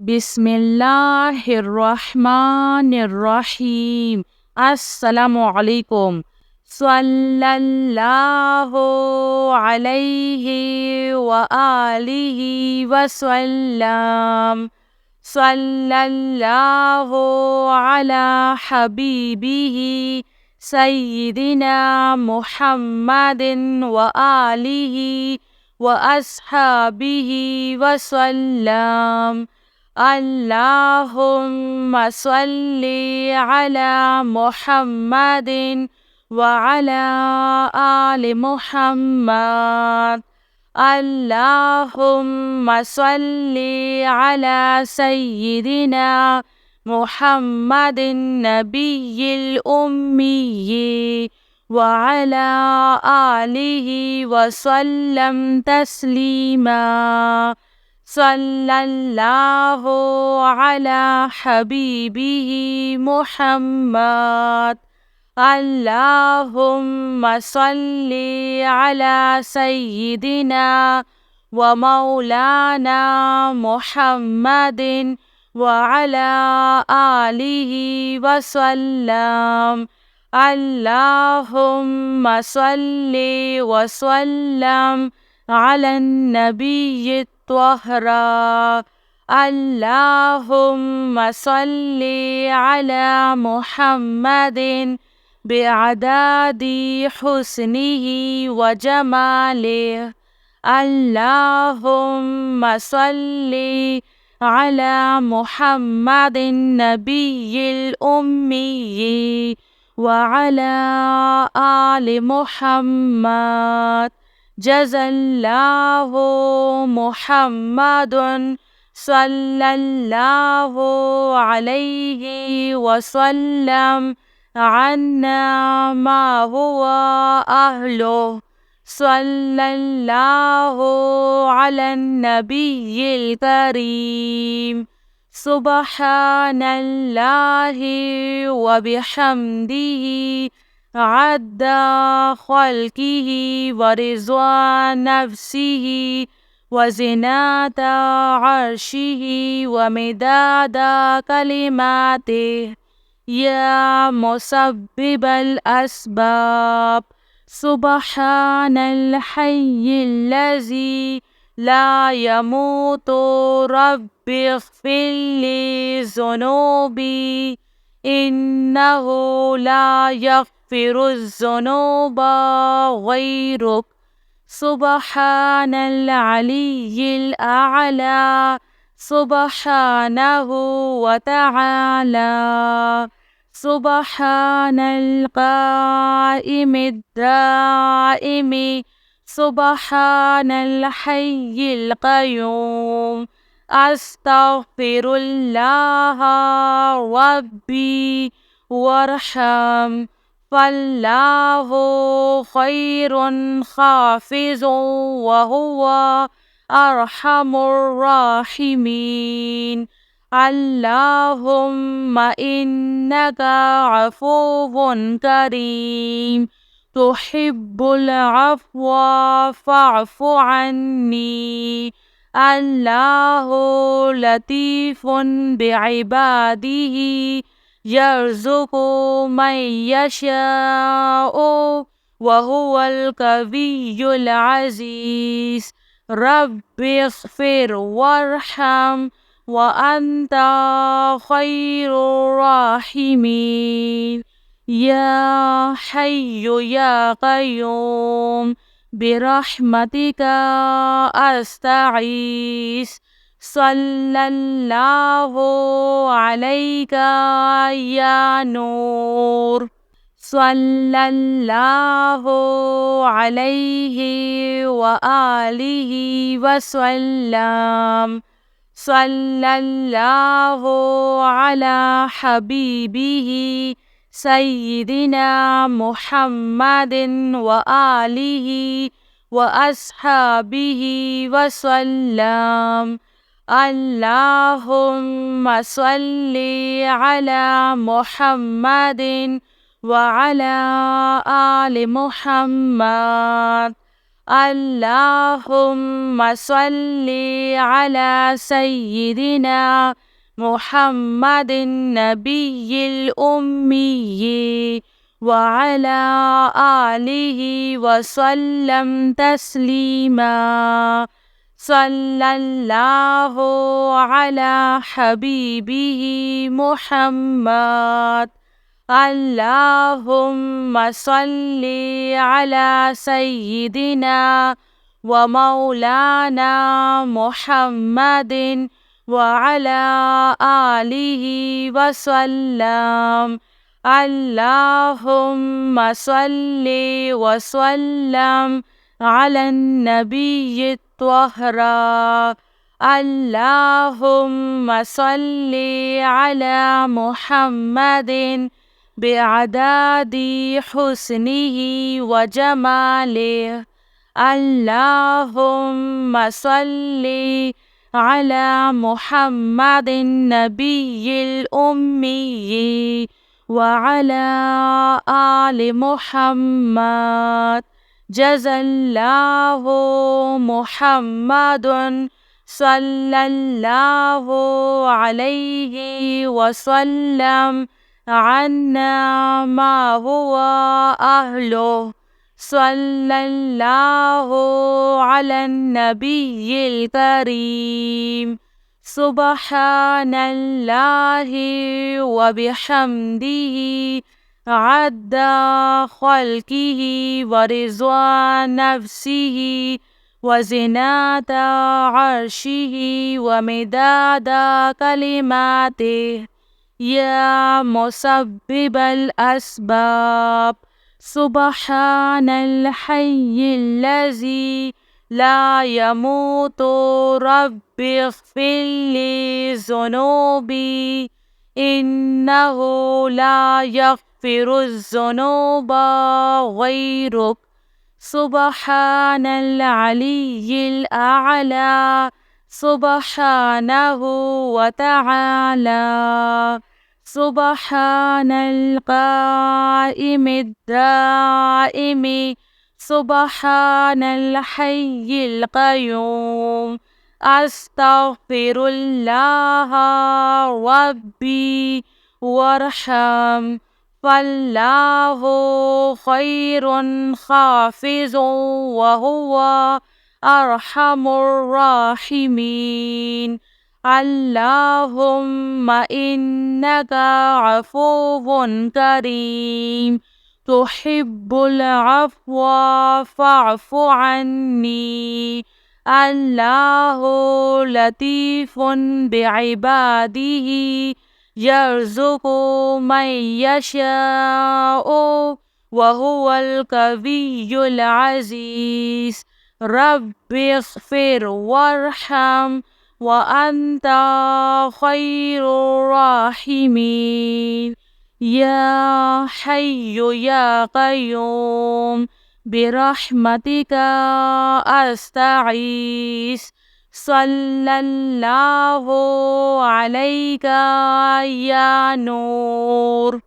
बिस्मिल्लाहिर्रहमानिर्रहीम। अस्सलामु अलैकुम। सल्लल्लाहु अलैहि व आलिहि वसल्लम। सल्लल्लाहु अला हबीबिही सय्यिदिना मुहम्मदिन व आलिहि व अस्हाबिहि वसल्लम। अल्लाहुम्मा सल्ली अला मुहम्मदिन व अला आलि मुहम्मद। अल्लाहुम्मा सल्ली अला सय्यिदिना मुहम्मदिन नबिय्यिल उम्मिय्यि व अला आलिहि व सल्लम तस्लीमा। सल्लल्लाहु अला हबीबिही मुहम्मद। अल्लाहुम्मा सल्ली अला सय्यिदिना व मौलाना मुहम्मदिन व अला आलिहि व सल्लम। अल्लाहुम्मा सल्ली व सल्लम अलन नबिय्यि त्वहरा। अल्लाहुम्मा सल्ली अला मुहम्मदिन बिअदादि हुस्निही व जमालिह। अल्लाहुम्मा सल्ली अला मुहम्मदिन नबिय्यिल उम्मिय्यि व अला आलि मुहम्मद। जज़ल्लाहु मुहम्मदुन सल्लल्लाहु अलैहि वसल्लम अन्ना मा हुवा अहलुह। सल्लल्लाहु अलन नबिय्यिल करीम। सुब्हानल्लाहि व बिहम्दिही अद्दा खल्किही व रिज़्वा नफ्सिही व ज़िनाता अर्शिही व मिदादा कलिमातिह। या मुसब्बिबल अस्बाब। सुब्हानल हय्यिल्लज़ी ला यमूतु रब्बिग़फिरली ज़ुनूबी इन्नहु ला यग़फ़िरुज़्ज़ुनूबा ग़ैरुक। सुब्हानल अलिय्यिल अअला। सुब्हानहु व तआला। सुब्हानल क़ाइमिद दाइमि। सुब्हानल हय्यिल क़य्यूम। अस्तग़फिरुल्लाह रब्बी वरहम। फल्लाहु खैरुन हाफ़िज़ुन व हुवा अरहमुर राहिमीन। अल्लाहुम्मा इन्नका अफ़ुव्वुन करीम तुहिब्बुल अफ़्वा फ़अफ़ु अन्नी। अल्लाहु लतीफ़ुन बिइबादिही यर्ज़ुक़ु मन यशाअु व हुवल क़विय्युल अज़ीज़। रब्बिग़फ़िर वरहम व अन्ता खैरुर राहिमीन। या हय्यु या क़य्यूम बिरहमतिका अस्तगीस। सल्लल्लाहु अलैका या नूर। सल्लल्लाहु अलैहि व आलिहि वसल्लम। सल्लल्लाहु अला हबीबिही सय्यिदिना मुहम्मदिन व आलिहि व अस्हाबिहि वसल्लम। अल्लाहुम्मा सल्ली अला मुहम्मदिन व अला आलि मुहम्मद। اللهم صل على سيدنا محمد النبي الأمي وعلى آله وسلم تسليما. صلى الله على حبيبه محمد. اللهم صل على سيدنا ومولانا محمد وعلى آله وسلم. اللهم صل وسلم على النبي الطاهر. اللهم صل على محمد بعدد حسنه وجماله. اللهم صل على محمد النبي الأمي وعلى آل محمد. جزى الله محمد صلى الله عليه وسلم عنا ما هو أهله. صلى الله على النبي الكريم. سبحان الله وبحمده عد خلقه ورضوان نفسه وزنة عرشه ومداد كلماته. يا مسبب الأسباب سبحان الحي الذي لا يموت. رب اغفر لي ذنوبي إنه لا يغفر الذنوب غيرك. سبحان العلي الأعلى سبحانه وتعالى. سبحان القائم الدائم سبحان الحي القيوم. أستغفر الله ربي وارحم فالله خير حافظ وهو أرحم الراحمين. اللهم إنك عفو كريم تحب العفو فاعف عني. الله لطيف بعباده يرزق من يشاء وهو القوي العزيز. رب اغفر وارحم وأنت خير الراحمين. يا حي يا قيوم برحمتك أستغيث. صلى الله عليك يا نور.